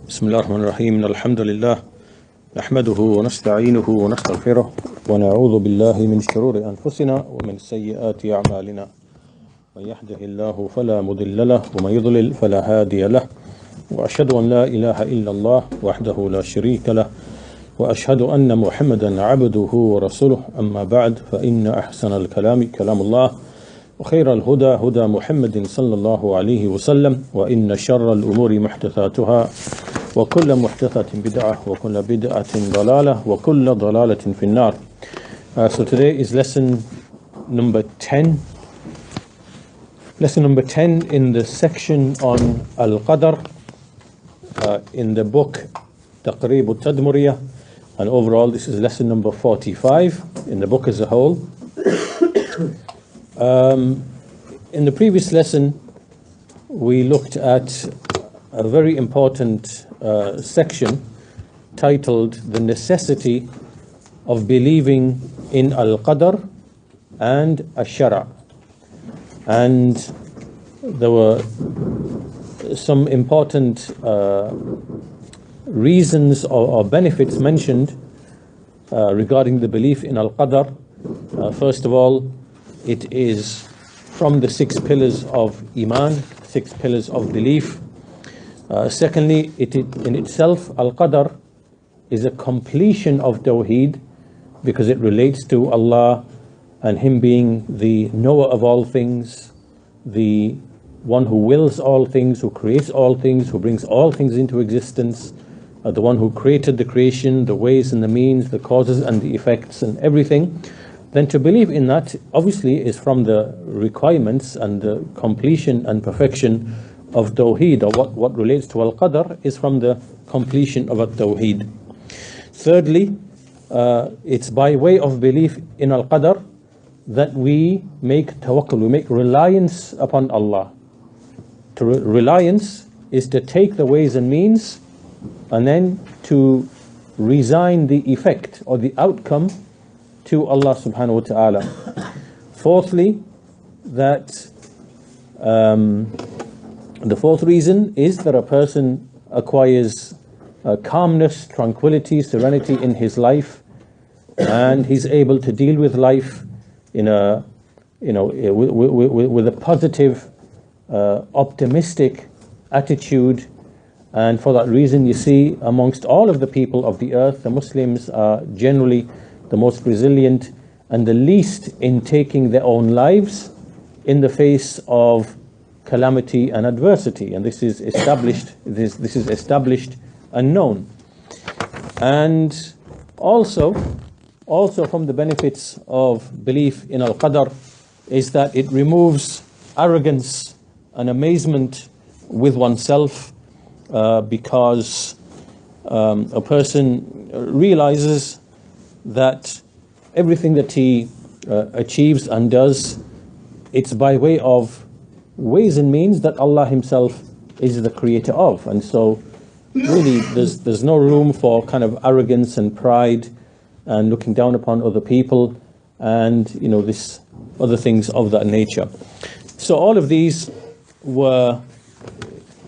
بسم الله الرحمن الرحيم. الحمد لله نحمده ونستعينه ونستغفره ونعوذ بالله من شرور أنفسنا ومن سيئات أعمالنا. من يهده الله فلا مضل له ومن يضلل فلا هادي له، وأشهد أن لا إله إلا الله وحده لا شريك له، وأشهد أن محمدا عبده ورسوله. أما بعد، فإن أحسن الكلام كلام الله، وخير الهدى هدى محمد صلى الله عليه وسلم، وإن شر الأمور محدثاتها، وكل محدثة بدعة، وكل بدعة ضلالة، وكل ضلالة في النار. So today is lesson number 10. Lesson number 10 in the section on Al-Qadr in the book Taqreeb Tadmuriyyah, and overall this is lesson number 45 in the book as a whole. In the previous lesson we looked at a very important section titled The Necessity of Believing in Al-Qadr and Ash-Shara'. And there were some important reasons or benefits mentioned regarding the belief in Al-Qadr. First of all, it is from the 6 pillars of Iman, 6 pillars of belief. Secondly, it in itself, Al-Qadr is a completion of Tawheed, because it relates to Allah and Him being the knower of all things, the one who wills all things, who creates all things, who brings all things into existence, the one who created the creation, the ways and the means, the causes and the effects and everything. Then to believe in that obviously is from the requirements and the completion and perfection of Tawheed, or what relates to Al-Qadr is from the completion of Tawheed. Thirdly, it's by way of belief in Al-Qadr that we make tawakkul, we make reliance upon Allah. Reliance is to take the ways and means and then to resign the effect or the outcome to Allah subhanahu wa ta'ala. Fourthly, that the fourth reason is that a person acquires calmness, tranquility, serenity in his life, and he's able to deal with life in a with a positive, optimistic attitude. And for that reason, you see, amongst all of the people of the earth, the Muslims are generally the most resilient and the least in taking their own lives in the face of calamity and adversity, and this is established. This is established and known. And also from the benefits of belief in Al-Qadr is that it removes arrogance and amazement with oneself, because a person realizes that everything that he achieves and does, it's by way of ways and means that Allah Himself is the creator of. And so really there's no room for kind of arrogance and pride and looking down upon other people and this other things of that nature. So all of these were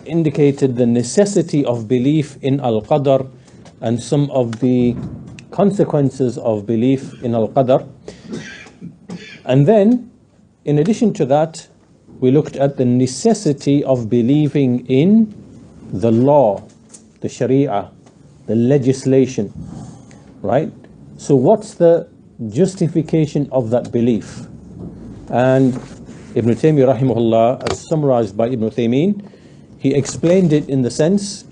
indicated the necessity of belief in Al-Qadr and some of the consequences of belief in Al-Qadr. And then in addition to that, we looked at the necessity of believing in the law, the Sharia, the legislation, right? So what's the justification of that belief? And Ibn Taymiyyah rahimahullah, as summarized by Ibn Taymiyyah, he explained it in the sense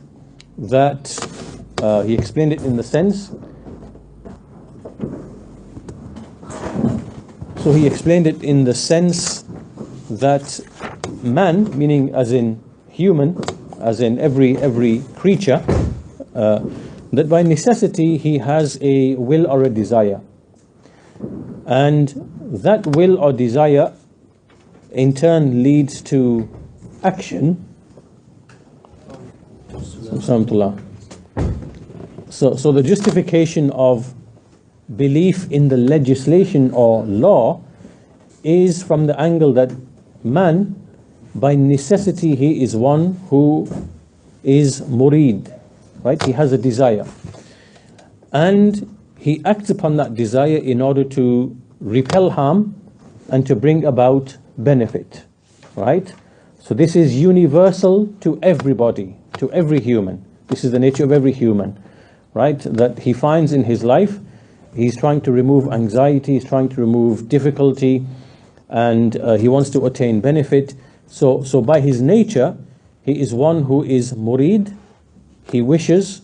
that that man, meaning as in human, as in every creature, that by necessity he has a will or a desire, and that will or desire in turn leads to action. So the justification of belief in the legislation or law is from the angle that man, by necessity, he is one who is murid, right? He has a desire, and he acts upon that desire in order to repel harm and to bring about benefit, right? So this is universal to everybody, to every human. This is the nature of every human, right? That he finds in his life, he's trying to remove anxiety, he's trying to remove difficulty, and he wants to attain benefit. So by his nature, he is one who is murid, he wishes,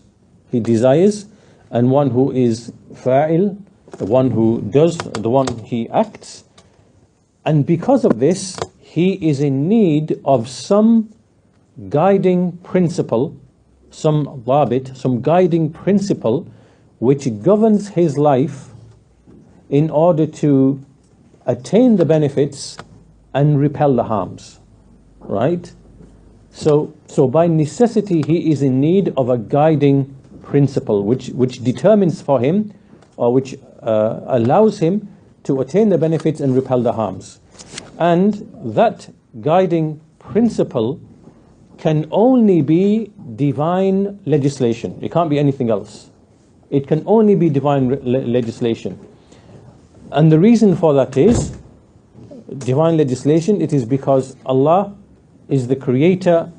he desires, and one who is fa'il, the one who does, the one he acts. And because of this, he is in need of some guiding principle, some dhabit, some guiding principle which governs his life in order to attain the benefits and repel the harms, right? So by necessity, he is in need of a guiding principle which determines for him, or which allows him to attain the benefits and repel the harms. And that guiding principle can only be divine legislation. It can't be anything else. It can only be divine legislation. And the reason for that is divine legislation. It is because Allah is the creator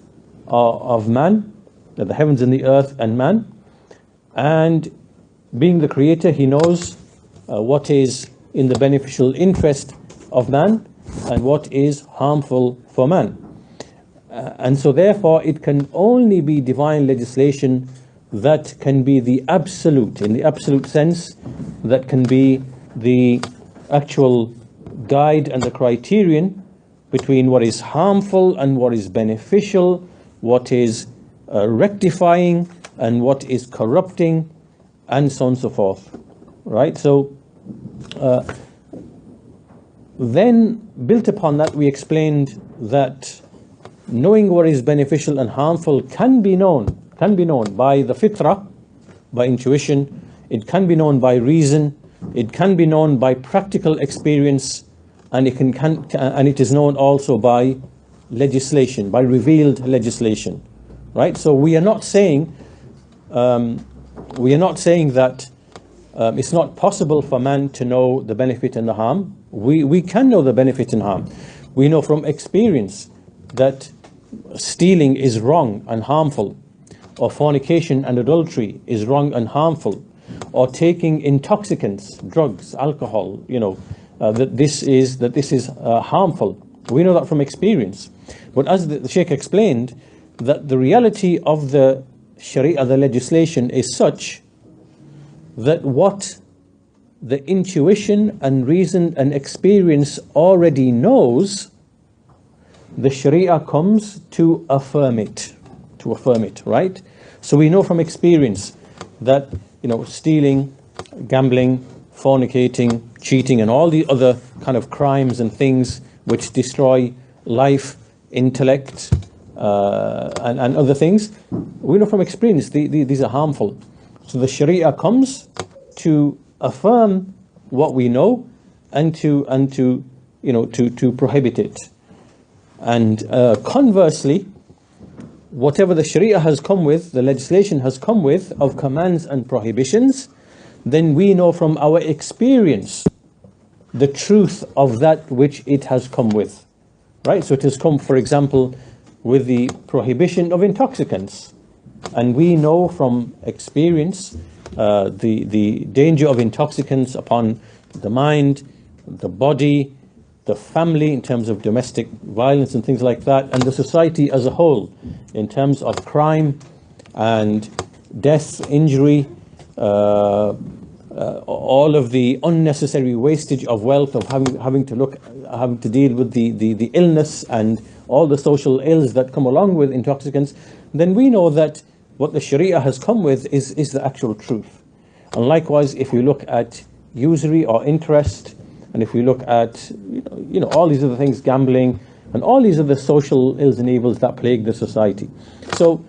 of man, the heavens and the earth and man. And being the creator, he knows what is in the beneficial interest of man and what is harmful for man. And so therefore it can only be divine legislation that can be the absolute, in the absolute sense, that can be the actual guide and the criterion between what is harmful and what is beneficial, what is rectifying and what is corrupting, and so on and so forth, right? So then built upon that, we explained that knowing what is beneficial and harmful can be known by the fitrah, by intuition. It can be known by reason. It can be known by practical experience, and it is known also by legislation, by revealed legislation, right? So we are not saying that it's not possible for man to know the benefit and the harm. We can know the benefit and harm. We know from experience that stealing is wrong and harmful, or fornication and adultery is wrong and harmful, or taking intoxicants, drugs, alcohol, that this is harmful. We know that from experience. But as the Sheikh explained, that the reality of the Sharia, the legislation, is such that what the intuition and reason and experience already knows, the Sharia comes to affirm it, right? So we know from experience that, stealing, gambling, fornicating, cheating, and all the other kind of crimes and things which destroy life, intellect, and other things, we know from experience these are harmful. So the Sharia comes to affirm what we know and to prohibit it. And conversely, whatever the Sharia has come with, the legislation has come with of commands and prohibitions, then we know from our experience the truth of that which it has come with, right? So it has come, for example, with the prohibition of intoxicants, and we know from experience the danger of intoxicants upon the mind, the body, the family in terms of domestic violence and things like that, and the society as a whole in terms of crime and death, injury, all of the unnecessary wastage of wealth, of having to deal with the illness and all the social ills that come along with intoxicants. Then we know that what the Sharia has come with is the actual truth. And likewise, if you look at usury or interest, and if we look at all these other things, gambling, and all these other social ills and evils that plague the society. So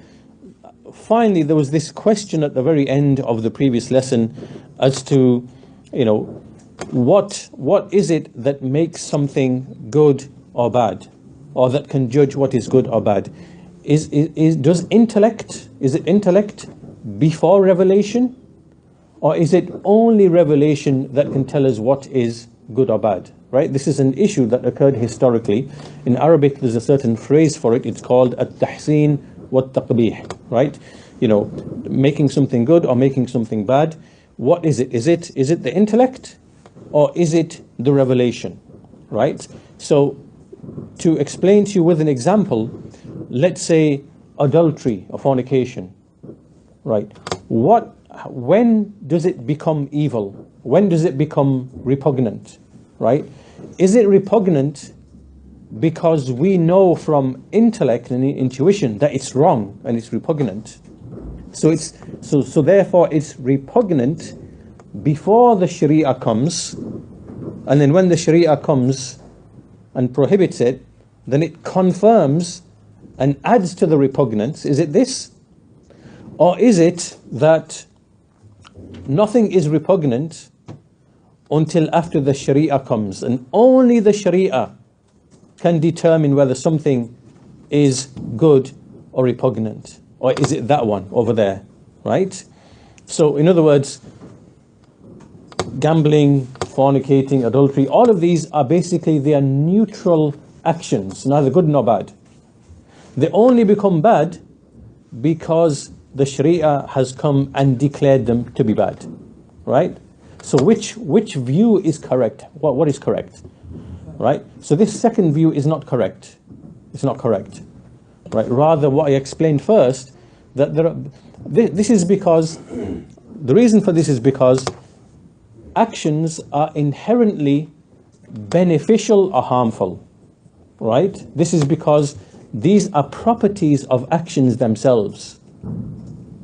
finally, there was this question at the very end of the previous lesson as to, what is it that makes something good or bad, or that can judge what is good or bad? Is it intellect before revelation? Or is it only revelation that can tell us what is good or bad? Right? This is an issue that occurred historically. In Arabic, there's a certain phrase for it. It's called at-tahsin wa-taqbih. Right? You know, making something good or making something bad. What is it? Is it the intellect, or is it the revelation? Right? So, to explain to you with an example, let's say adultery or fornication. Right? When does it become evil? When does it become repugnant? Right? Is it repugnant because we know from intellect and intuition that it's wrong and it's repugnant? So therefore it's repugnant before the Sharia comes, and then when the Sharia comes and prohibits it, then it confirms and adds to the repugnance. Is it this? Or is it that nothing is repugnant until after the Sharia comes, and only the Sharia can determine whether something is good or repugnant? Or is it that one over there? Right? So in other words, gambling, fornicating, adultery, all of these are basically, they are neutral actions, neither good nor bad. They only become bad because the Sharia has come and declared them to be bad. Right? So which view is correct? What is correct? Right? So this second view is not correct. It's not correct. Right? Rather, what I explained first, that this is because, the reason for this is because actions are inherently beneficial or harmful. Right? This is because these are properties of actions themselves.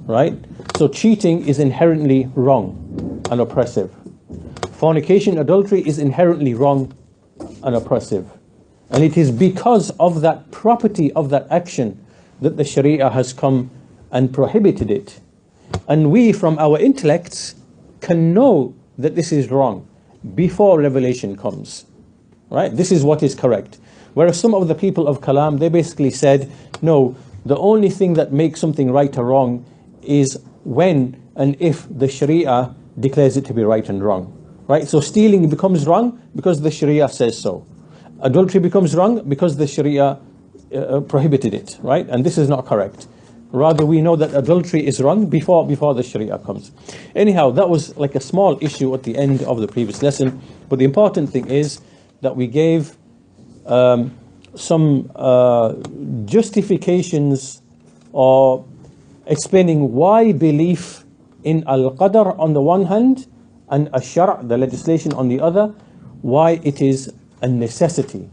Right? So cheating is inherently wrong and oppressive. Fornication, adultery is inherently wrong and oppressive. And it is because of that property of that action that the Sharia has come and prohibited it. And we, from our intellects, can know that this is wrong before revelation comes. Right? This is what is correct. Whereas some of the people of Kalam, they basically said, no, the only thing that makes something right or wrong is when and if the Sharia declares it to be right and wrong. Right? So stealing becomes wrong because the Sharia says so. Adultery becomes wrong because the Sharia prohibited it. Right? And this is not correct. Rather, we know that adultery is wrong before the Sharia comes. Anyhow, that was like a small issue at the end of the previous lesson. But the important thing is that we gave some justifications or explaining why belief in al-qadr on the one hand and ash-shar', the legislation, on the other, why it is a necessity,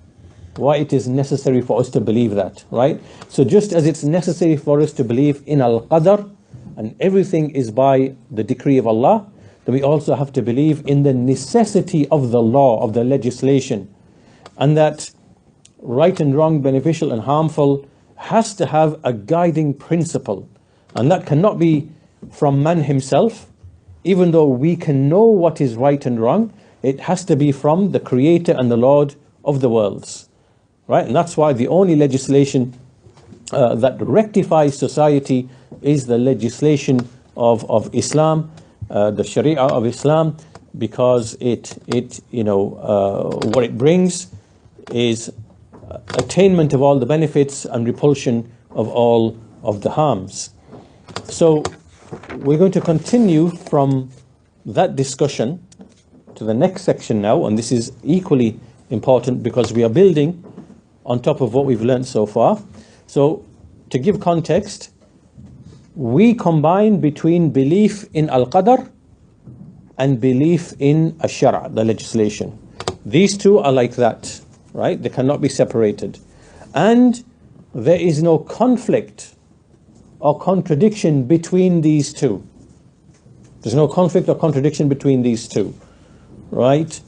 why it is necessary for us to believe that, right? So just as it's necessary for us to believe in al-qadr and everything is by the decree of Allah, then we also have to believe in the necessity of the law, of the legislation, and that right and wrong, beneficial and harmful has to have a guiding principle. And that cannot be from man himself. Even though we can know what is right and wrong, it has to be from the Creator and the Lord of the worlds. Right? And that's why the only legislation that rectifies society is the legislation of Islam, the Sharia of Islam, because what it brings is attainment of all the benefits and repulsion of all of the harms. So we're going to continue from that discussion to the next section now, and this is equally important because we are building on top of what we've learned so far. So to give context, we combine between belief in al-qadr and belief in ash-shar', the legislation. These two are like that, right? They cannot be separated. And there is no conflict or contradiction between these two. There's no conflict or contradiction between these two, right?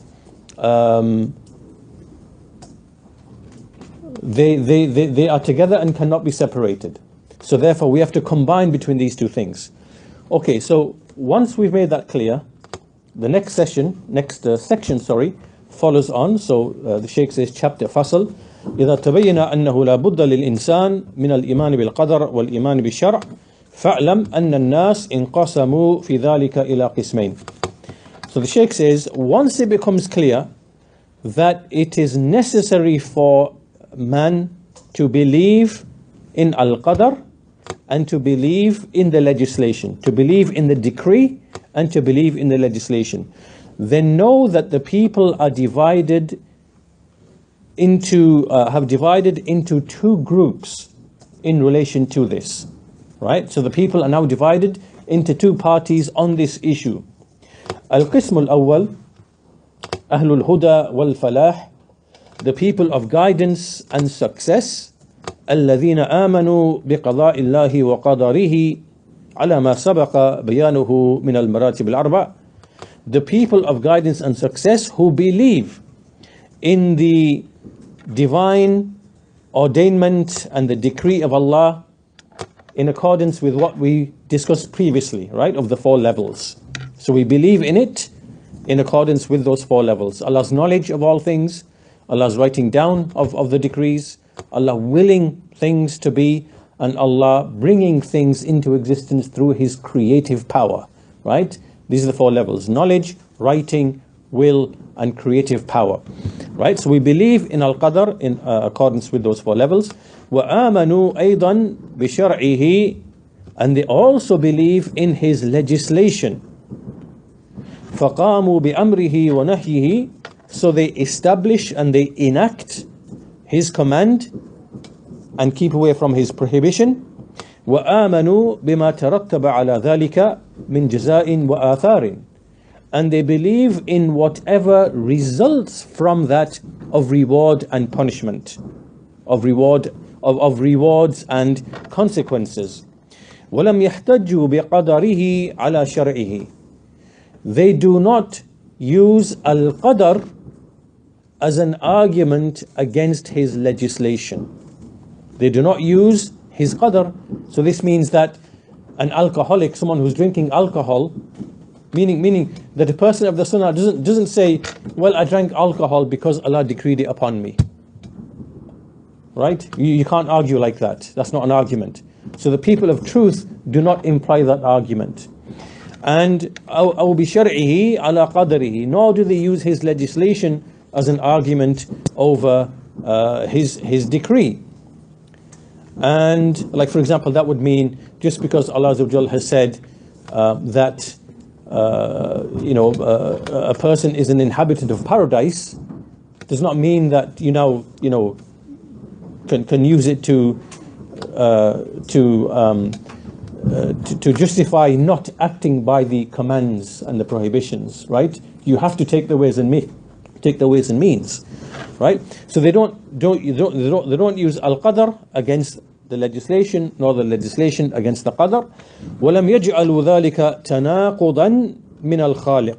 They are together and cannot be separated. So therefore we have to combine between these two things. Okay, so once we've made that clear, the next section follows on. So the Shaykh says, chapter fasl, إذا تبين أنه لا بد للإنسان من الإيمان بالقدر والإيمان بالشرع فَاعْلَمْ أَنَّ النَّاسِ انْقَسَمُوا فِي ذَلِكَ إِلَى قِسْمَيْنِ. So the Shaykh says, once it becomes clear that it is necessary for man to believe in al-qadr and to believe in the legislation, to believe in the decree and to believe in the legislation, then know that the people are divided into, have divided into two groups in relation to this, right? So the people are now divided into two parties on this issue. Al-Qism al-Awwal, Ahlul Huda wal Falah, the people of guidance and success. الذين آمنوا بقضاء الله وقدره على ما سبق بيانه من المراتب الأربع. The people of guidance and success who believe in the divine ordainment and the decree of Allah in accordance with what we discussed previously, right, of the four levels. So we believe in it in accordance with those four levels. Allah's knowledge of all things, Allah's writing down of the decrees, Allah willing things to be, and Allah bringing things into existence through His creative power, right? These are the four levels: knowledge, writing, will, and creative power, right? So we believe in al-qadr in accordance with those four levels. وَآمَنُوا أَيْضًا بِشَرْعِهِ, and they also believe in His legislation. فَقَامُوا بِأَمْرِهِ وَنَهْيِهِ, so they establish and they enact His command and keep away from His prohibition. وَآمَنُوا بِمَا تَرَتَّبَ عَلَى ذَلِكَ مِنْ جَزَاءٍ وَآثَارٍ, and they believe in whatever results from that of reward and punishment, of rewards and consequences. وَلَمْ يَحْتَجُّوا بِقَدَرِهِ عَلَى شَرْعِهِ, they do not use al-qadr as an argument against His legislation. They do not use His qadr. So this means that an alcoholic, someone who's drinking alcohol, meaning that a person of the sunnah doesn't say, well, I drank alcohol because Allah decreed it upon me, right? You can't argue like that. That's not an argument. So the people of truth do not imply that argument. And أو بشرعه على قدره, nor do they use His legislation as an argument over his decree. And like, for example, that would mean just because Allah Azza wa Jal has said that a person is an inhabitant of paradise, does not mean that can use it to justify not acting by the commands and the prohibitions, right? You have to take the ways and means, right? So they don't use al-qadr against the legislation, nor the legislation against the qadr. وَلَمْ يَجْعَلُوا ذَلِكَ تَنَاقُضًا مِنَ الْخَالِقِ,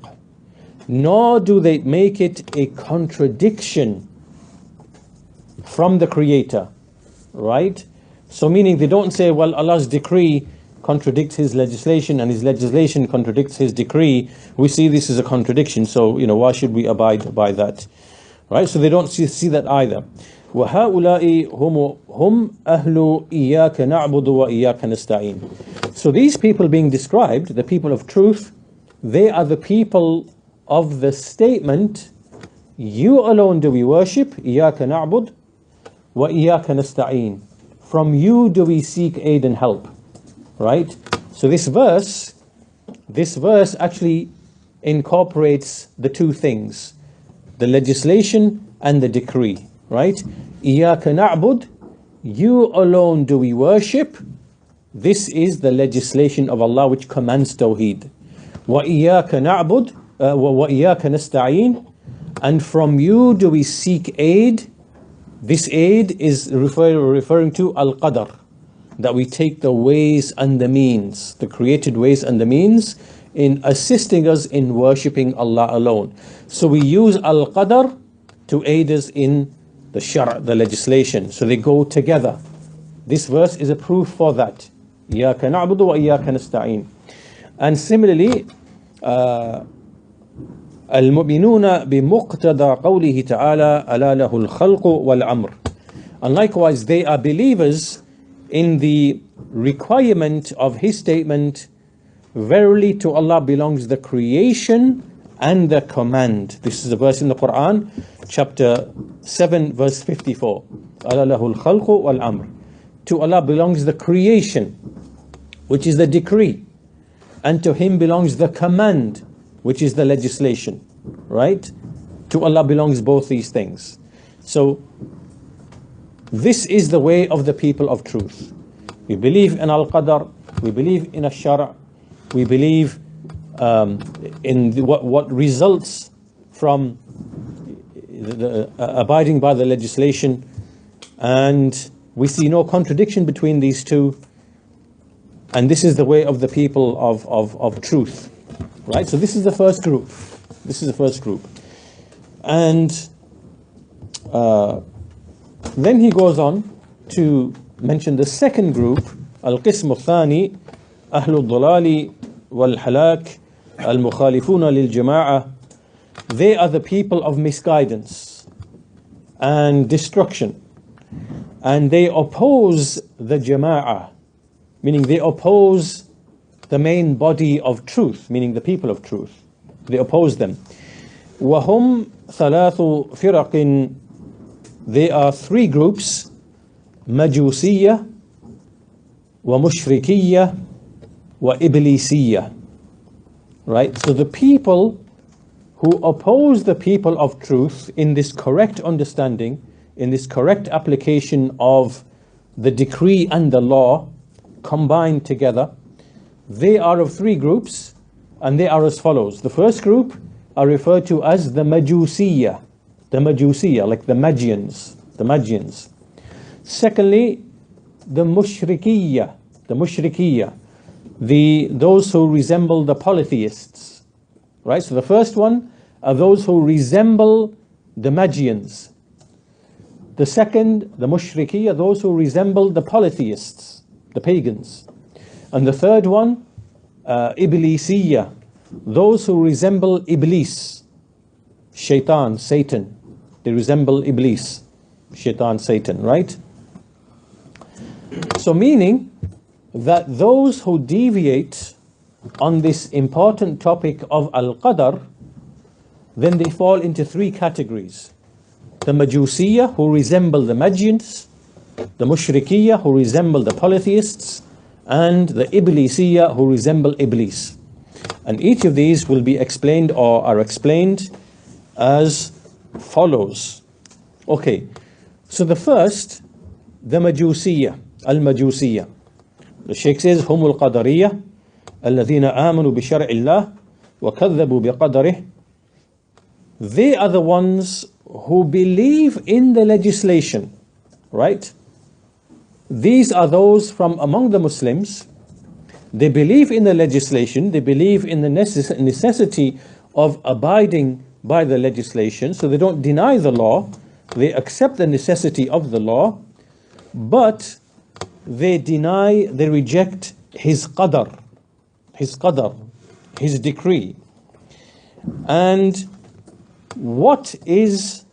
nor do they make it a contradiction from the Creator, right? So meaning they don't say, well, Allah's decree contradicts His legislation and His legislation contradicts His decree. We see this as a contradiction, so why should we abide by that, right? So they don't see that either. وَهَؤُلَاءِ هُمْ أَهْلُ إِيَّاكَ نَعْبُدُ وَإِيَّاكَ نَسْتَعِينُ. So these people being described, the people of truth, they are the people of the statement, you alone do we worship, إِيَّاكَ نَعْبُدُ وَإِيَّاكَ نَسْتَعِينُ, from you do we seek aid and help, right? So this verse actually incorporates the two things, the legislation and the decree, right? إِيَّاكَ نَعْبُدُ, you alone do we worship. This is the legislation of Allah which commands Tawheed. وَإِيَّاكَ نَعْبُدُ وَإِيَّاكَ نَسْتَعِينُ, and from you do we seek aid. This aid is referring to al-qadr, that we take the ways and the means, the created ways and the means in assisting us in worshipping Allah alone. So we use al-qadr to aid us in the shar', the legislation. So they go together. This verse is a proof for that. إِيَّاكَ نَعْبُدُ وَإِيَّاكَ نَسْتَعِينُ. And similarly, الْمُؤْمِنُونَ بِمُقْتَضَى قَوْلِهِ تَعَالَى أَلَا لَهُ الْخَلْقُ وَالْأَمْرُ. And likewise, they are believers in the requirement of his statement, verily to Allah belongs the creation and the command. This is a verse in the Quran, chapter 7, verse 54. أَلَا لَهُ الْخَلْقُ وَالْأَمْرُ. To Allah belongs the creation, which is the decree, and to him belongs the command, which is the legislation, right? To Allah belongs both these things. So this is the way of the people of truth. We believe in al-qadar, we believe in al-shara', we believe in what results from abiding by the legislation, and we see no contradiction between these two. And this is the way of the people of truth, right? So this is the first group. This is the first group. And then he goes on to mention the second group, al-qism al-thani, ahlu al-dhalali wal-halak, al-mukhalifuna lil-jama'ah. They are the people of misguidance and destruction. And they oppose the jama'ah, meaning they oppose the main body of truth, meaning the people of truth. They oppose them. وَهُمْ ثَلَاثُ فِرَقٍ. They are three groups: Majusiyya, wa Mushrikiyya, wa Iblisiyya. Right? So the people who oppose the people of truth in this correct understanding, in this correct application of the decree and the law combined together, they are of three groups, and they are as follows. The first group are referred to as the Majusiyya, like the Magians, Secondly, the Mushrikiyya, those who resemble the polytheists, right? So the first one are those who resemble the Magians. The second, the Mushrikiyya, those who resemble the polytheists, the pagans. And the third one, Iblisiyya, those who resemble Iblis, Shaitan, Satan. They resemble Iblis, Shaitan, Satan, right? So meaning that those who deviate on this important topic of Al-Qadr, then they fall into three categories. The Majusiyya, who resemble the Magians, the Mushrikiyya, who resemble the polytheists, and the Iblisiyya, who resemble Iblis. And each of these will be explained or are explained as follows. Okay, so the first, the Majusiyya, Al-Majusiyya. The Shaykh says, Humul Qadariyya, alladhina amanu bi shar'illah wa kadhabu bi qadarih. They are the ones who believe in the legislation, right? These are those from among the Muslims. They believe in the legislation, they believe in the necessity of abiding by the legislation, so they don't deny the law, they accept the necessity of the law, but they reject his qadar, his decree. And what is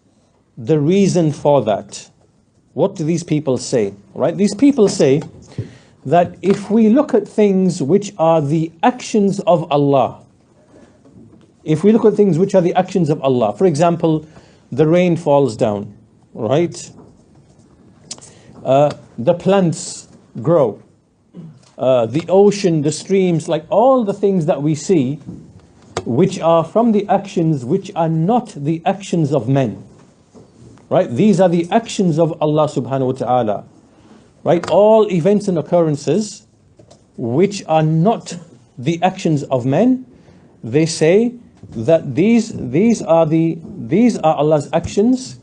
the reason for that? What do these people say? Right? These people say that if we look at things which are the actions of Allah, for example, the rain falls down, right? The plants grow, the ocean, the streams, like all the things that we see, which are from the actions which are not the actions of men, right? These are the actions of Allah subhanahu wa ta'ala, right? All events and occurrences which are not the actions of men, they say that these are Allah's actions,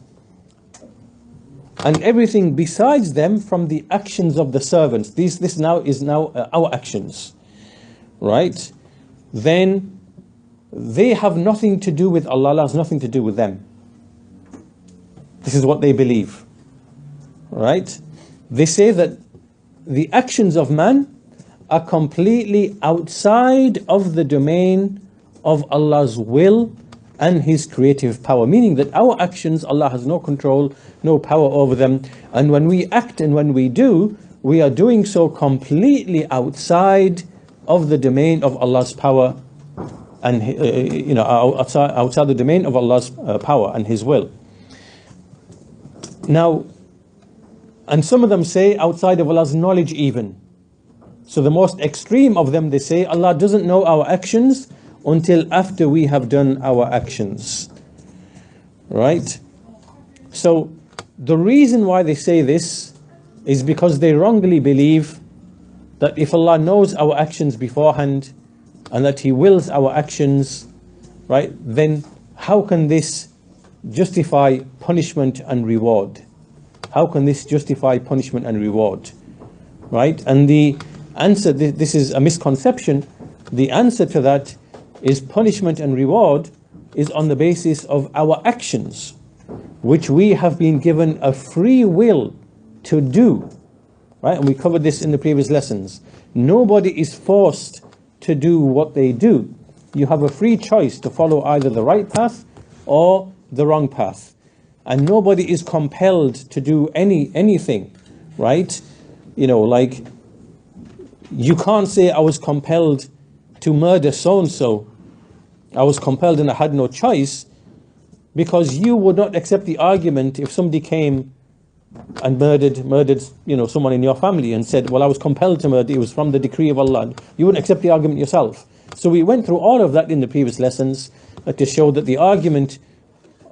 and everything besides them from the actions of the servants. This is now our actions, right? Then they have nothing to do with Allah. Allah has nothing to do with them. This is what they believe, right? They say that the actions of man are completely outside of the domain of Allah's will and His creative power, meaning that our actions, Allah has no control, no power over them, and when we act and when we do, we are doing so completely outside of the domain of Allah's power and outside the domain of Allah's power and His will. Now, and some of them say outside of Allah's knowledge even. So the most extreme of them, they say Allah doesn't know our actions until after we have done our actions. Right? So the reason why they say this is because they wrongly believe that if Allah knows our actions beforehand and that He wills our actions, right, then how can this justify punishment and reward? How can this justify punishment and reward? Right? And the answer, this is a misconception, the answer to that is punishment and reward is on the basis of our actions, which we have been given a free will to do. Right? And we covered this in the previous lessons. Nobody is forced to do what they do. You have a free choice to follow either the right path or the wrong path. And nobody is compelled to do anything, right? You know, like, you can't say I was compelled to murder so-and-so. I was compelled and I had no choice, because you would not accept the argument if somebody came and murdered someone in your family and said, well, I was compelled to murder, it was from the decree of Allah. You wouldn't accept the argument yourself. So we went through all of that in the previous lessons to show that the argument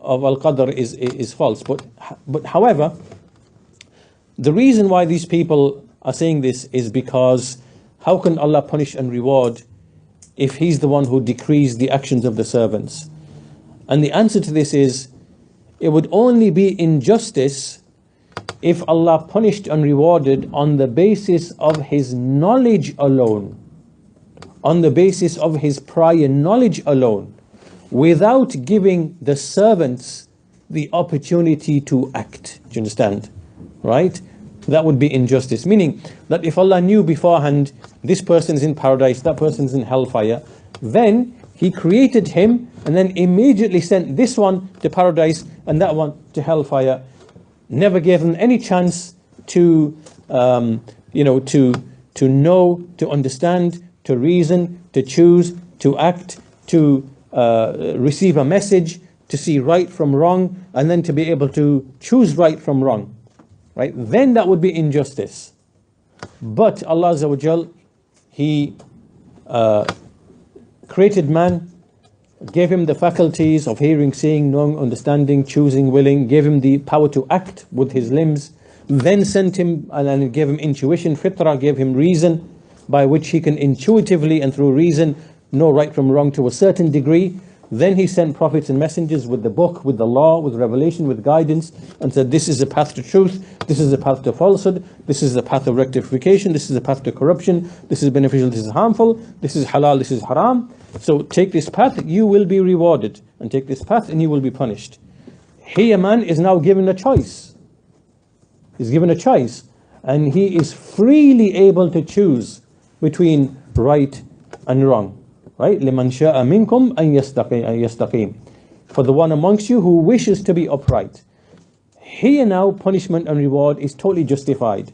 of Al-Qadr is false. But however, the reason why these people are saying this is because how can Allah punish and reward if He's the one who decrees the actions of the servants? And the answer to this is, it would only be injustice if Allah punished and rewarded on the basis of His knowledge alone, on the basis of His prior knowledge alone, without giving the servants the opportunity to act. Do you understand? Right? That would be injustice. Meaning that if Allah knew beforehand, this person's in paradise, that person's in hellfire, then He created him and then immediately sent this one to paradise and that one to hellfire. Never gave them any chance to know, to understand, to reason, to choose, to act, to receive a message, to see right from wrong, and then to be able to choose right from wrong. Right? Then that would be injustice. But Allah Azza wa Jal, He created man, gave him the faculties of hearing, seeing, knowing, understanding, choosing, willing, gave him the power to act with his limbs, then sent him and gave him intuition, fitrah, gave him reason by which he can intuitively and through reason know right from wrong to a certain degree. Then He sent prophets and messengers with the book, with the law, with revelation, with guidance, and said, this is the path to truth, this is the path to falsehood, this is the path of rectification, this is the path to corruption, this is beneficial, this is harmful, this is halal, this is haram. So take this path, you will be rewarded, and take this path and you will be punished. Here man is now given a choice. He's given a choice, and he is freely able to choose between right and wrong. Right? لِمَنْ شَاءَ مِنْكُمْ أَنْ يَسْتَقِيمُ. For the one amongst you who wishes to be upright. Here now, punishment and reward is totally justified.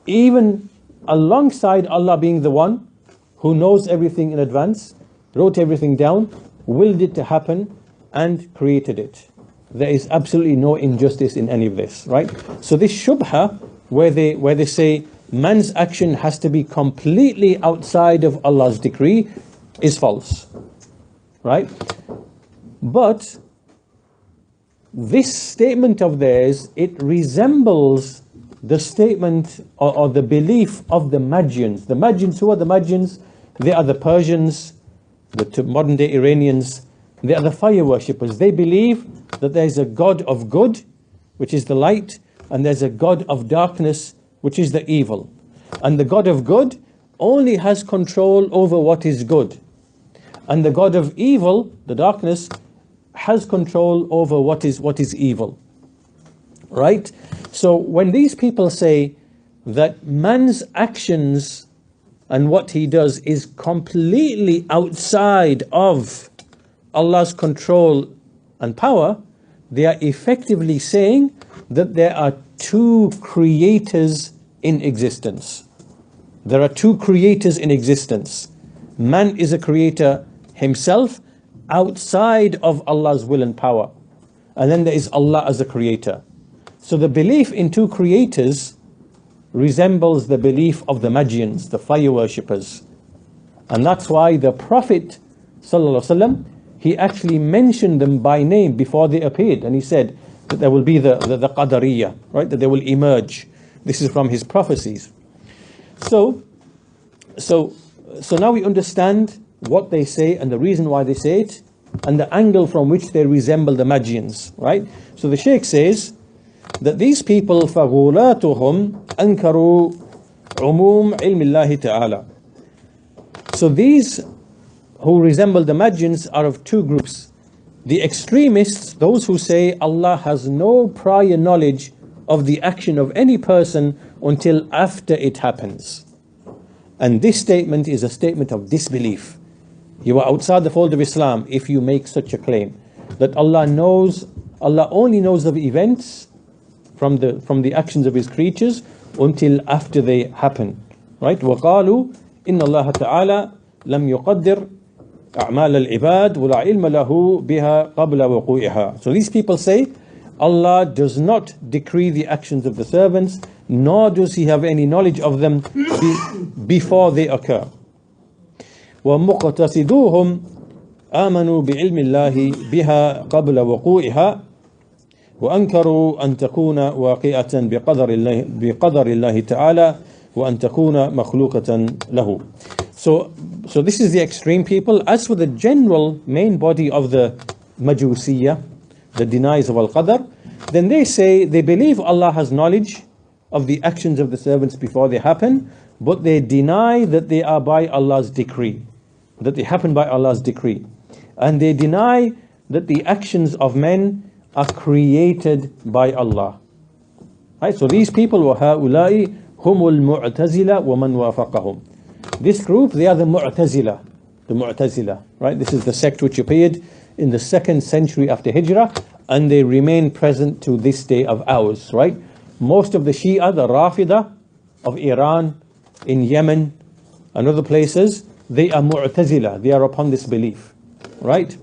Even alongside Allah being the one who knows everything in advance, wrote everything down, willed it to happen, and created it. There is absolutely no injustice in any of this. Right? So this shubha, where they say man's action has to be completely outside of Allah's decree, is false, right? But this statement of theirs, it resembles the statement or the belief of the Magians. The Magians, who are the Magians? They are the Persians, the modern day Iranians. They are the fire worshippers. They believe that there is a God of good, which is the light, and there's a God of darkness, which is the evil. And the God of good only has control over what is good. And the God of evil, the darkness, has control over what is evil. Right? So when these people say that man's actions and what he does is completely outside of Allah's control and power, they are effectively saying that there are two creators in existence. There are two creators in existence. Man is a creator himself outside of Allah's will and power. And then there is Allah as a creator. So the belief in two creators resembles the belief of the Magians, the fire worshippers. And that's why the Prophet ﷺ, he actually mentioned them by name before they appeared. And he said that there will be the Qadariyyah, right? That they will emerge. This is from his prophecies. So now we understand what they say and the reason why they say it and the angle from which they resemble the Magians, right? So the Shaykh says that these people فَغُولَاتُهُمْ أَنْكَرُوا عُمُومَ عِلْمِ اللَّهِ تَعَالَى. So these who resemble the Magians are of two groups. The extremists, those who say Allah has no prior knowledge of the action of any person until after it happens. And this statement is a statement of disbelief. You are outside the fold of Islam if you make such a claim that Allah only knows of events from the actions of His creatures until after they happen. Right? وَقَالُوا إِنَّ اللَّهَ تَعَالَى لَمْ يُقَدِّرْ أَعْمَالَ الْعِبَادِ وَلَا عِلْمَ لَهُ بِهَا قَبْلَ وُقُوعِهَا. So these people say Allah does not decree the actions of the servants, nor does He have any knowledge of them before they occur. وَمُقْتَصِدُوهُمْ آمَنُوا بِعِلْمِ اللَّهِ بِهَا قَبْلَ وُقُوعِهَا وأنكروا أن تكون واقعة بقدر الله تعالى وأن تكون مخلوقة له. So this is the extreme people. As for the general main body of the Majusiyyah, the deniers of Al-Qadr, then they say they believe Allah has knowledge of the actions of the servants before they happen, but they deny that they are by Allah's decree, that they happen by Allah's decree. And they deny that the actions of men are created by Allah. Right? So these people were هؤلاء هم المعتزلة ومن وافقهم. This group, they are the Mu'tazila. Right? This is the sect which appeared in the 2nd century after Hijrah, and they remain present to this day of ours. Right? Most of the Shia, the Rafida of Iran, in Yemen, and other places, they are Mu'tazila. They are upon this belief. Right?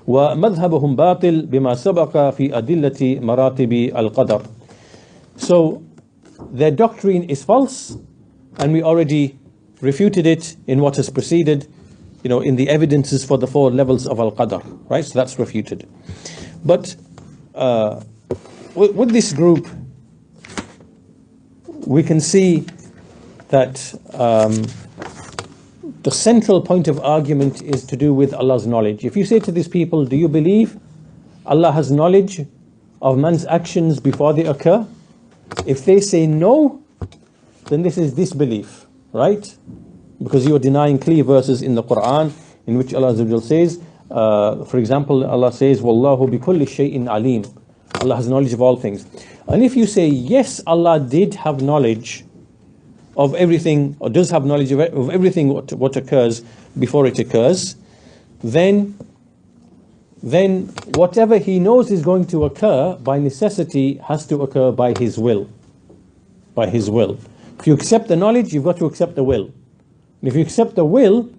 وَمَذْهَبُهُمْ بَاطِلٌ بِمَا سَبَقَ فِي أَدِلَّةِ مَرَاتِبِ الْقَدَرِ. So their doctrine is false, and we already refuted it in what has preceded, in the evidences for the 4 levels of Al-Qadr, right? So that's refuted. But with this group, we can see that the central point of argument is to do with Allah's knowledge. If you say to these people, do you believe Allah has knowledge of man's actions before they occur? If they say no, then this is disbelief, right? Because you are denying clear verses in the Quran in which Allah Azza wa Jal says, for example, Allah says, Wallahu bi kulli shay'in alim. Allah has knowledge of all things. And if you say, yes, Allah did have knowledge of everything, or does have knowledge of everything what occurs before it occurs, then whatever He knows is going to occur by necessity has to occur by His will. By His will. If you accept the knowledge, you've got to accept the will. And if you accept the will,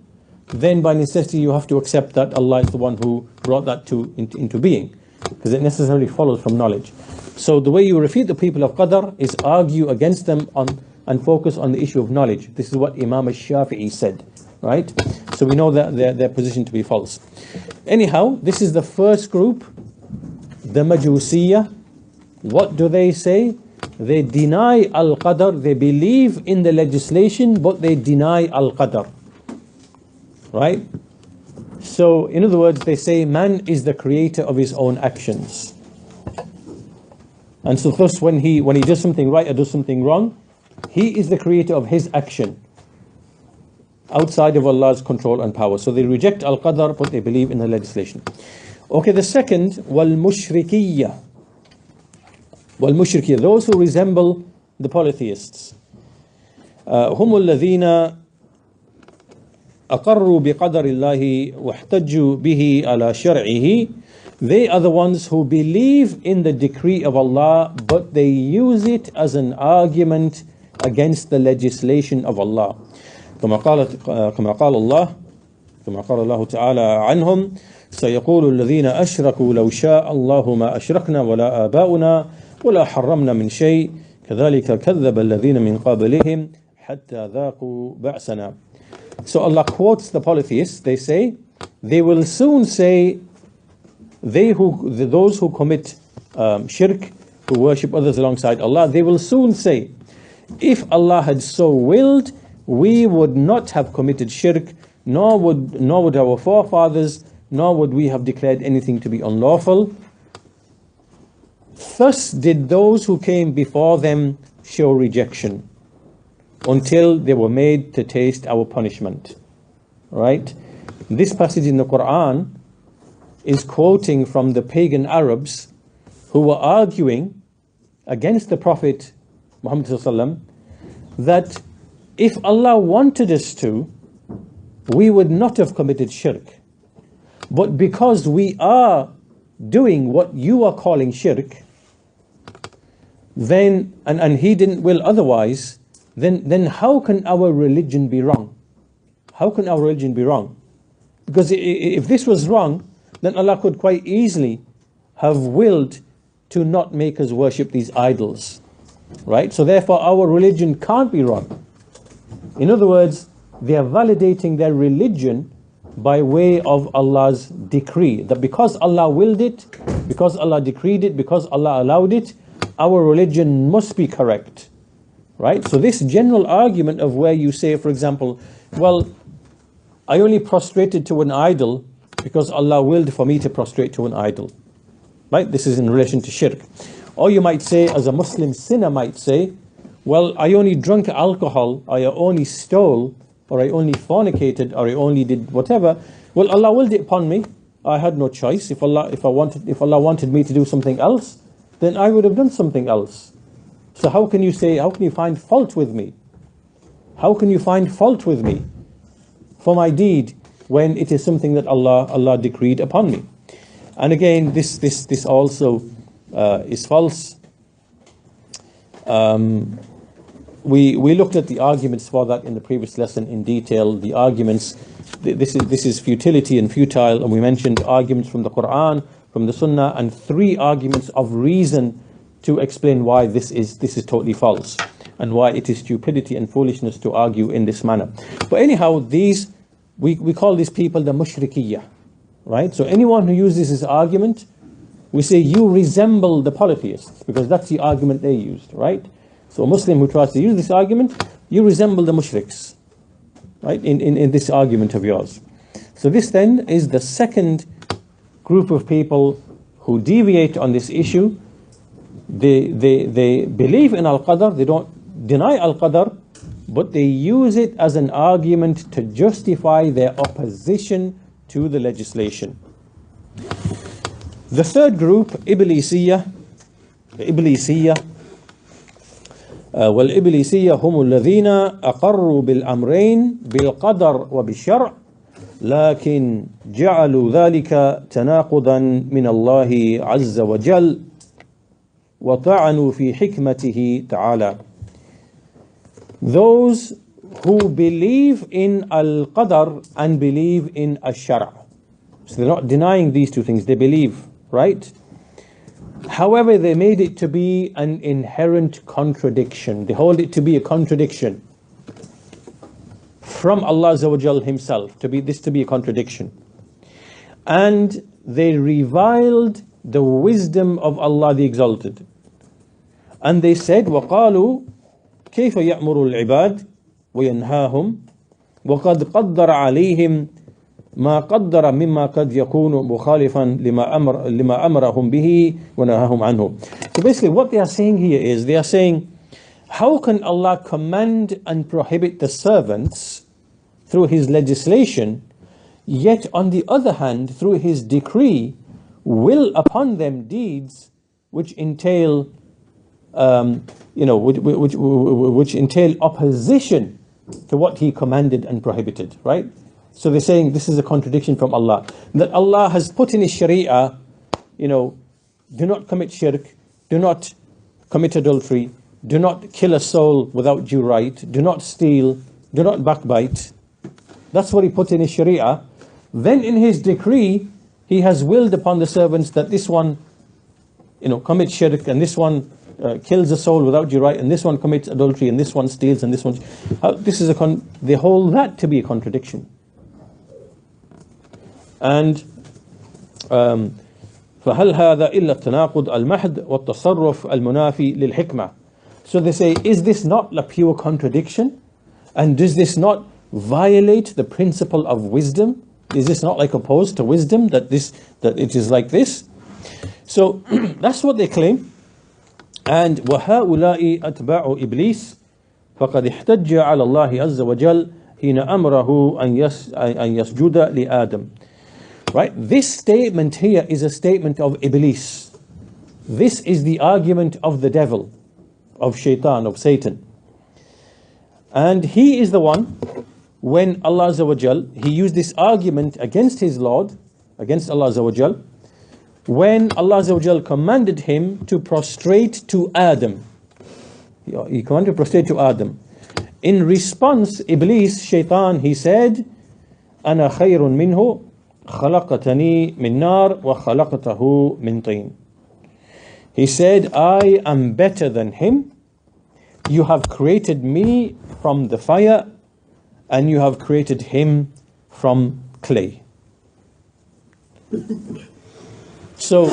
then by necessity you have to accept that Allah is the one who brought that into being, because it necessarily follows from knowledge. So the way you refute the people of Qadr is argue against them and focus on the issue of knowledge. This is what Imam al-Shafi'i said, right? So we know that their position to be false. Anyhow, this is the first group, the Majusiyyah. What do they say? They deny Al-Qadr. They believe in the legislation, but they deny Al-Qadr, right? So in other words, they say man is the creator of his own actions. And so thus when he does something right or does something wrong, he is the creator of his action outside of Allah's control and power. So they reject Al-Qadr, but they believe in the legislation. Okay, the second, وَالْمُشْرِكِيَّةِ. وَالْمُشْرِكِيَّةِ, those who resemble the polytheists. هُمُ الَّذِينَ أقروا بقدر الله واحتجوا به على شرعه They are the ones who believe in the decree of Allah, but they use it as an argument against the legislation of Allah. كما قال الله تعالى عنهم سيقول الذين أشركوا لو شاء الله ما أشركنا ولا آباؤنا ولا حرمنا من شيء كذلك كذب الذين من قبلهم حتى ذاقوا بأسنا. So Allah quotes the polytheists. They say, they will soon say, those who commit shirk, who worship others alongside Allah, they will soon say, if Allah had so willed, we would not have committed shirk, nor would our forefathers, nor would we have declared anything to be unlawful. Thus did those who came before them show rejection, until they were made to taste our punishment. Right? This passage in the Quran is quoting from the pagan Arabs who were arguing against the Prophet Muhammad ﷺ that if Allah wanted us to, we would not have committed shirk. But because we are doing what you are calling shirk, then, and he didn't will otherwise, then how can our religion be wrong? How can our religion be wrong? Because if this was wrong, then Allah could quite easily have willed to not make us worship these idols. Right? So therefore our religion can't be wrong. In other words, they are validating their religion by way of Allah's decree. That because Allah willed it, because Allah decreed it, because Allah allowed it, our religion must be correct. Right? So this general argument of where you say, for example, well, I only prostrated to an idol because Allah willed for me to prostrate to an idol. Right? This is in relation to shirk. Or you might say, as a Muslim sinner might say, well, I only drank alcohol, I only stole, or I only fornicated, or I only did whatever. Well, Allah willed it upon me. I had no choice. If Allah wanted me to do something else, then I would have done something else. So how can you find fault with me? How can you find fault with me for my deed when it is something that Allah decreed upon me? And again, this also is false. We looked at the arguments for that in the previous lesson in detail. The arguments, this is futility and futile, and we mentioned arguments from the Quran, from the Sunnah, and 3 arguments of reason to explain why this is totally false and why it is stupidity and foolishness to argue in this manner. But anyhow, we call these people the mushrikiyah, right? So anyone who uses this argument, we say you resemble the polytheists, because that's the argument they used, right? So a Muslim who tries to use this argument, you resemble the mushriks, right, in this argument of yours. So this then is the second group of people who deviate on this issue. They believe in Al-Qadr, they don't deny Al-Qadr, but they use it as an argument to justify their opposition to the legislation. The third group, Iblisiyah, والإبليسية هم الذين أقروا بالأمرين بالقدر وبالشرع لكن جعلوا ذلك تناقضا من الله عز وجل وطعنوا في حكمته تعالى. Those who believe in Al-Qadr and believe in Al-Shar'. So they're not denying these two things, they believe, right? However, they made it to be an inherent contradiction. They hold it to be a contradiction from Allah Azza wa Jal himself, to be a contradiction. And they reviled the wisdom of Allah the Exalted. And they said, وَقَالُوا كيف يأمر العباد وينهاهم وقد قدر عليهم ما قدر مما قد يكون مخالفا لما أمرهم به ونهاهم عنه. So basically what they are saying here is, they are saying, how can Allah command and prohibit the servants through His legislation, yet on the other hand, through His decree, will upon them deeds which entail which entail opposition to what He commanded and prohibited, right? So they're saying this is a contradiction from Allah, that Allah has put in His Sharia do not commit shirk, do not commit adultery, do not kill a soul without due right, do not steal, do not backbite. That's what he put in his sharia. Then in his decree, he has willed upon the servants that this one, commits shirk, and this one kills a soul without due right, and this one commits adultery, and this one steals, and this one. They hold that to be a contradiction. And فهل هذا إلا التناقض المحض والتصرف المنافي للحكمة. So they say, is this not a pure contradiction? And does this not violate the principle of wisdom? Is this not like opposed to wisdom, that it is like this? So that's what they claim. And وَهَؤُلَاءِ أَتْبَعُ إِبْلِيسِ فَقَدْ احْتَجَّ عَلَى اللَّهِ عَزَّ وَجَلَّ حِينَ أَمْرَهُ أَنْ يَسْجُدَ لِآدَمَ. Right? This statement here is a statement of Iblis. This is the argument of the devil, of shaitan, of Satan. And he is the one, when Allah Azza wa Jal, he used this argument against his Lord, against Allah Azza wa Jal, when Allah Azza wa Jal commanded him to prostrate to Adam. He commanded to prostrate to Adam. In response, Iblis, shaitan, he said, أَنَا خَيْرٌ مِّنْهُ خَلَقَتَنِي مِنْ نَارٍ وَخَلَقْتَهُ مِنْ طِينٍ. He said, I am better than him. You have created me from the fire, and you have created him from clay. So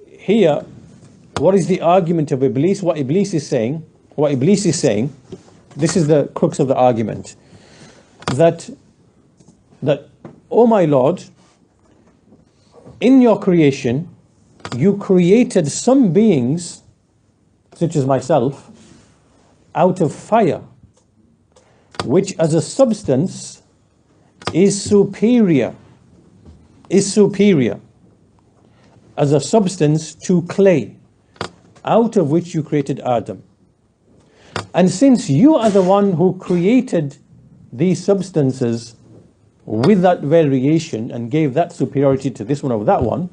here, what is the argument of Iblis? What Iblis is saying, this is the crux of the argument, that oh my Lord, in your creation, you created some beings, such as myself, out of fire, which as a substance is superior as a substance to clay, out of which you created Adam. And since you are the one who created these substances with that variation and gave that superiority to this one over that one,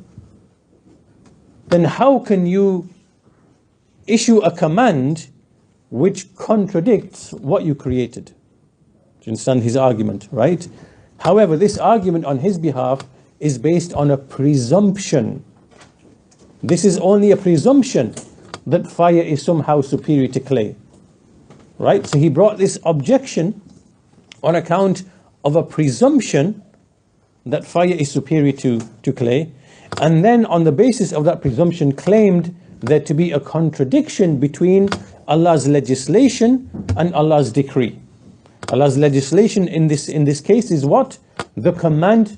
then how can you issue a command which contradicts what you created? Do you understand his argument, right? However, this argument on his behalf is based on a presumption. This is only a presumption that fire is somehow superior to clay, right? So he brought this objection on account of a presumption that fire is superior to clay, and then on the basis of that presumption claimed there to be a contradiction between Allah's legislation and Allah's decree. Allah's legislation in this case is what? The command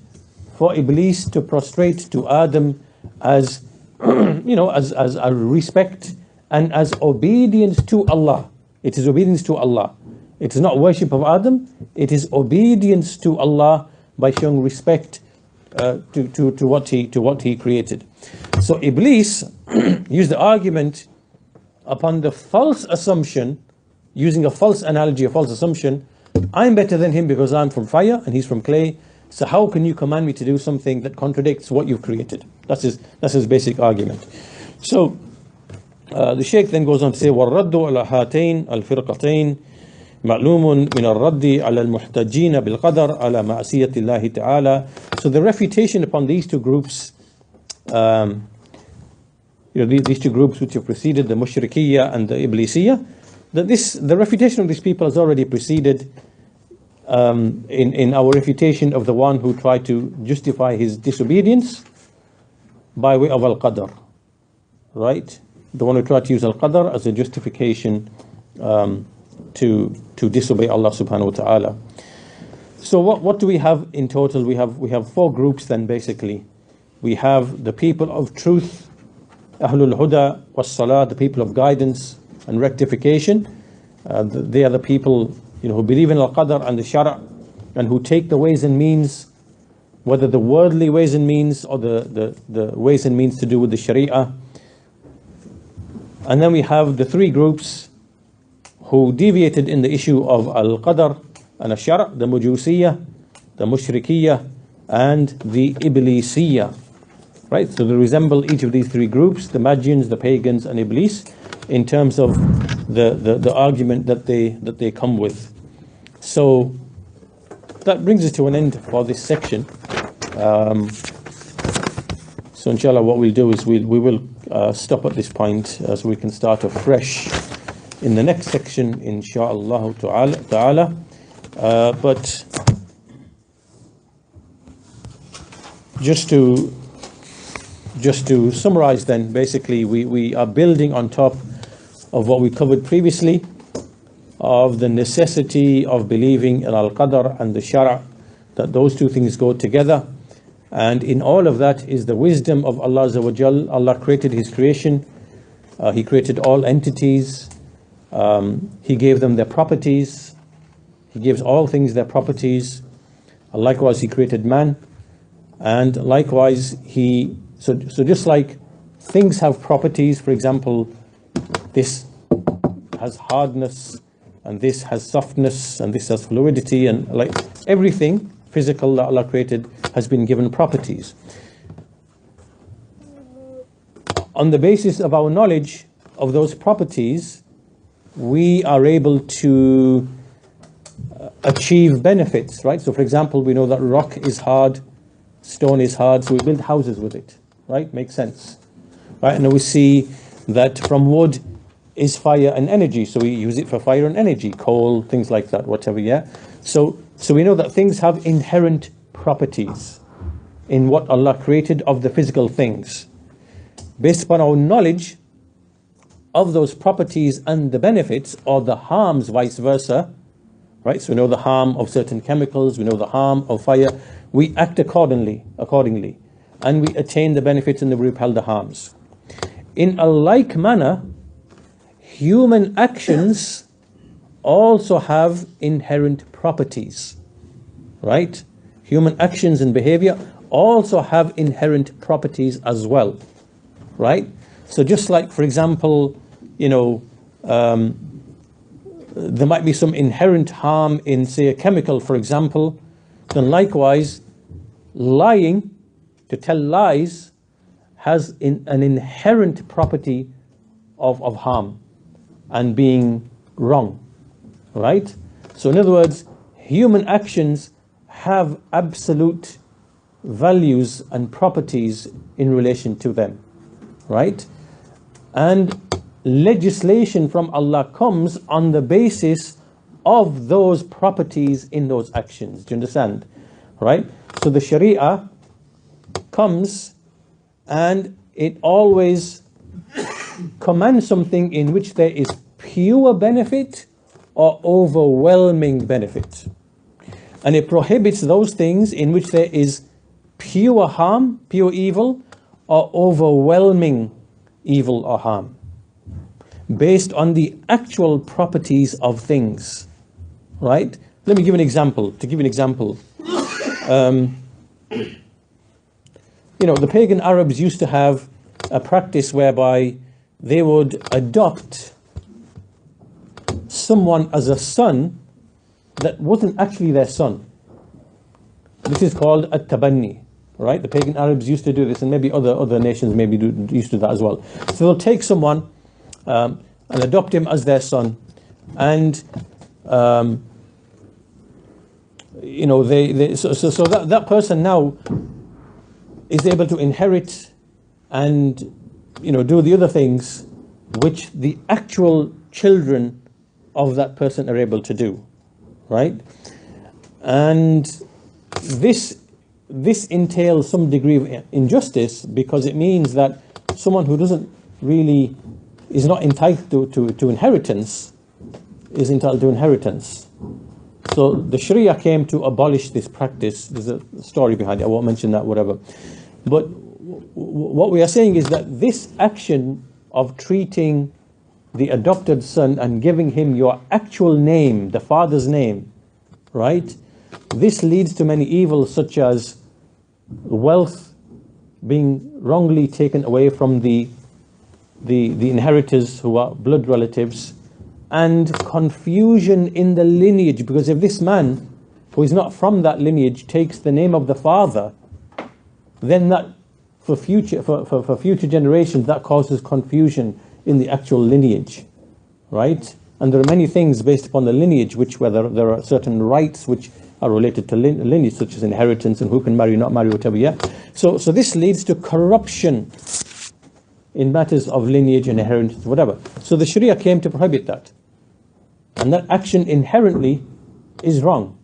for Iblis to prostrate to Adam as as a respect and as obedience to Allah. It is obedience to Allah. It is not worship of Adam, it is obedience to Allah by showing respect to what he created. So Iblis used the argument upon the false assumption, using a false analogy, a false assumption, I'm better than him because I'm from fire and he's from clay, so how can you command me to do something that contradicts what you've created? That's his basic argument. So the Shaykh then goes on to say, وَالرَّدُّ عَلَى هَاتَيْنِ الْفِرْقَتَيْنِ مَعْلُومٌ مِنَ الرَّدِّ عَلَى الْمُحْتَجِّينَ بِالْقَدَرِ عَلَى مَعْصِيَةِ اللَّهِ تَعَالَى. So the refutation upon these two groups, these two groups which have preceded, the Mushrikiyya and the Iblisiyya, the refutation of these people has already preceded in our refutation of the one who tried to justify his disobedience by way of al-qadr, right? The one who tried to use al-qadr as a justification to disobey Allah subhanahu wa ta'ala. So what do we have in total? We have four groups then, basically. We have the people of truth, Ahlul Huda was Salah, the people of guidance and rectification. They are the people who believe in al-qadr and the shara, and who take the ways and means, whether the worldly ways and means or the ways and means to do with the sharia. And then we have the three groups who deviated in the issue of al-qadr and al-shara, the Mujusiyya, the Mushrikiyya, and the Iblisiyya. right? So they resemble each of these three groups, the Magians, the pagans, and Iblis, in terms of the argument that they come with. So that brings us to an end for this section. So inshallah, what we'll do is we will stop at this point so we can start afresh in the next section, inshallah ta'ala. But just to summarize then, basically we are building on top of what we covered previously, of the necessity of believing in al-qadr and the shara', that those two things go together. And in all of that is the wisdom of Allah Azza wa Jal. Allah created His creation. He created all entities. He gave them their properties. He gives all things their properties. Likewise, He created man. And likewise, so just like things have properties, for example, this has hardness, and this has softness, and this has fluidity, and like everything physical that Allah created has been given properties. On the basis of our knowledge of those properties, we are able to achieve benefits, right? So for example, we know that rock is hard, stone is hard, so we build houses with it, right? Makes sense, right? And we see that from wood is fire and energy, so we use it for fire and energy, coal, things like that, whatever, yeah? So we know that things have inherent properties in what Allah created of the physical things. Based upon our knowledge of those properties and the benefits, or the harms vice versa, right? So we know the harm of certain chemicals, we know the harm of fire, we act accordingly, and we attain the benefits and we repel the harms. In a like manner, human actions also have inherent properties, right? Human actions and behavior also have inherent properties as well, right? So just like, for example, there might be some inherent harm in, say, a chemical, for example, then likewise, lying, to tell lies, has an inherent property of harm and being wrong, right? So in other words, human actions have absolute values and properties in relation to them, right? And legislation from Allah comes on the basis of those properties in those actions. Do you understand? Right? So the Sharia comes and it always commands something in which there is pure benefit or overwhelming benefit. And it prohibits those things in which there is pure harm, pure evil, or overwhelming evil or harm, based on the actual properties of things, right? Let me give an example. To give an example, the pagan Arabs used to have a practice whereby they would adopt someone as a son that wasn't actually their son. This is called at-tabanni, right? The pagan Arabs used to do this, and maybe other nations maybe used to do that as well. So they'll take someone and adopt him as their son, and so that person now is able to inherit and do the other things which the actual children of that person are able to do, right? And this entails some degree of injustice, because it means that someone who is not entitled to inheritance is entitled to inheritance. So the Sharia came to abolish this practice. There's a story behind it, I won't mention that, whatever. But what we are saying is that this action of treating the adopted son and giving him your actual name, the father's name, right? This leads to many evils, such as wealth being wrongly taken away from the inheritors who are blood relatives, and confusion in the lineage, because if this man who is not from that lineage takes the name of the father, then that for future generations, that causes confusion in the actual lineage, right? And there are many things based upon the lineage, which whether there are certain rights which are related to lineage, such as inheritance and who can marry, not marry, whatever. Yeah. So this leads to corruption in matters of lineage and inheritance, whatever. So the Sharia came to prohibit that, and that action inherently is wrong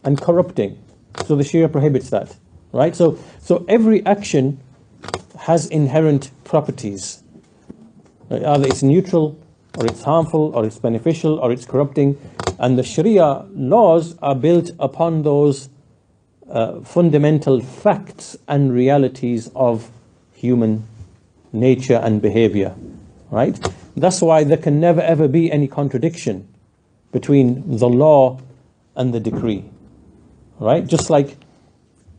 and corrupting. So the Sharia prohibits that, right? So every action has inherent properties. Either it's neutral, or it's harmful, or it's beneficial, or it's corrupting. And the Sharia laws are built upon those fundamental facts and realities of human nature and behavior, right? That's why there can never ever be any contradiction between the law and the decree, right? Just like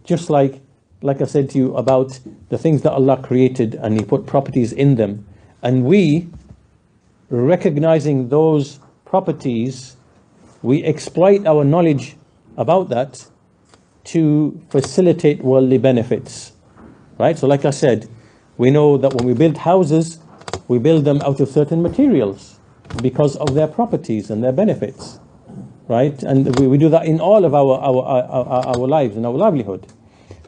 I said to you about the things that Allah created, and He put properties in them, and we, recognizing those properties, we exploit our knowledge about that to facilitate worldly benefits, right? So like I said, we know that when we build houses, we build them out of certain materials because of their properties and their benefits, right? And we do that in all of our lives and our livelihood.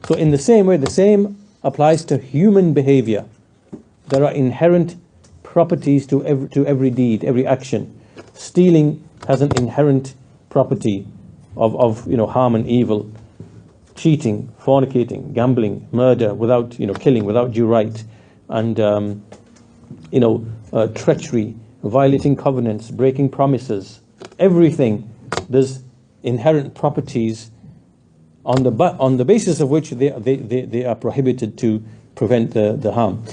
So in the same way, the same applies to human behavior. There are inherent properties to every deed, every action. Stealing has an inherent property of harm and evil. Cheating, fornicating, gambling, murder without killing, without due right, and treachery, violating covenants, breaking promises. Everything, there's inherent properties on the basis of which they are prohibited to prevent the harm.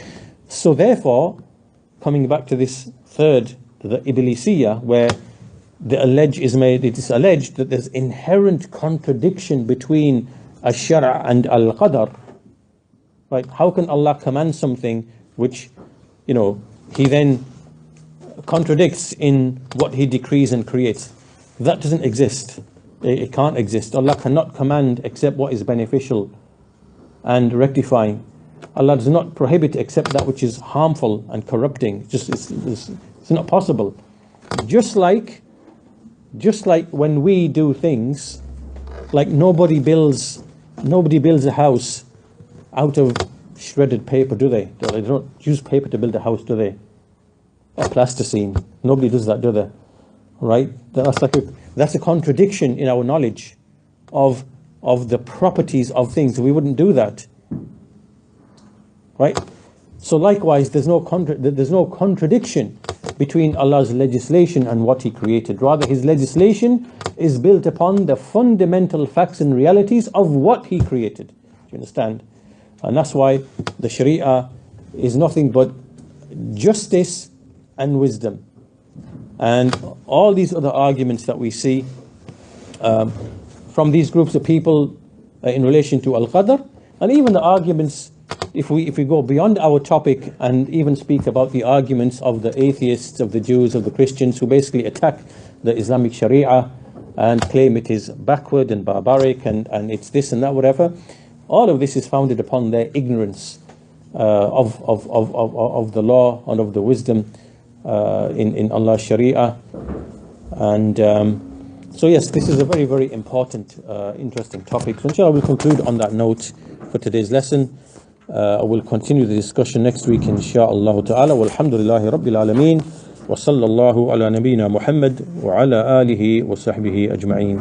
So therefore, coming back to this third, the Iblisiyah, where it is alleged that there's inherent contradiction between Ash-Shara' and Al-Qadar, right? How can Allah command something which, He then contradicts in what He decrees and creates? That doesn't exist. It can't exist. Allah cannot command except what is beneficial and rectifying. Allah does not prohibit except that which is harmful and corrupting. It's not possible. Just like when we do things, like nobody builds a house out of shredded paper, do they? They don't use paper to build a house, do they? Or plasticine. Nobody does that, do they? Right? That's a contradiction in our knowledge of the properties of things. We wouldn't do that. Right? So likewise, there's no contradiction between Allah's legislation and what He created. Rather, His legislation is built upon the fundamental facts and realities of what He created. Do you understand? And that's why the Sharia is nothing but justice and wisdom. And all these other arguments that we see from these groups of people in relation to Al-Qadr, and even the arguments, if we go beyond our topic and even speak about the arguments of the atheists, of the Jews, of the Christians, who basically attack the Islamic Sharia and claim it is backward and barbaric and it's this and that, whatever, all of this is founded upon their ignorance of the law and of the wisdom in Allah's Sharia. And so yes, this is a very, very important, interesting topic. So inshallah, we'll conclude on that note for today's lesson. We'll continue the discussion next week, insha'Allah ta'ala. Walhamdulillahi Rabbil Alameen. Wa sallallahu ala nabiyyina Muhammad wa ala alihi wa sahbihi ajma'een.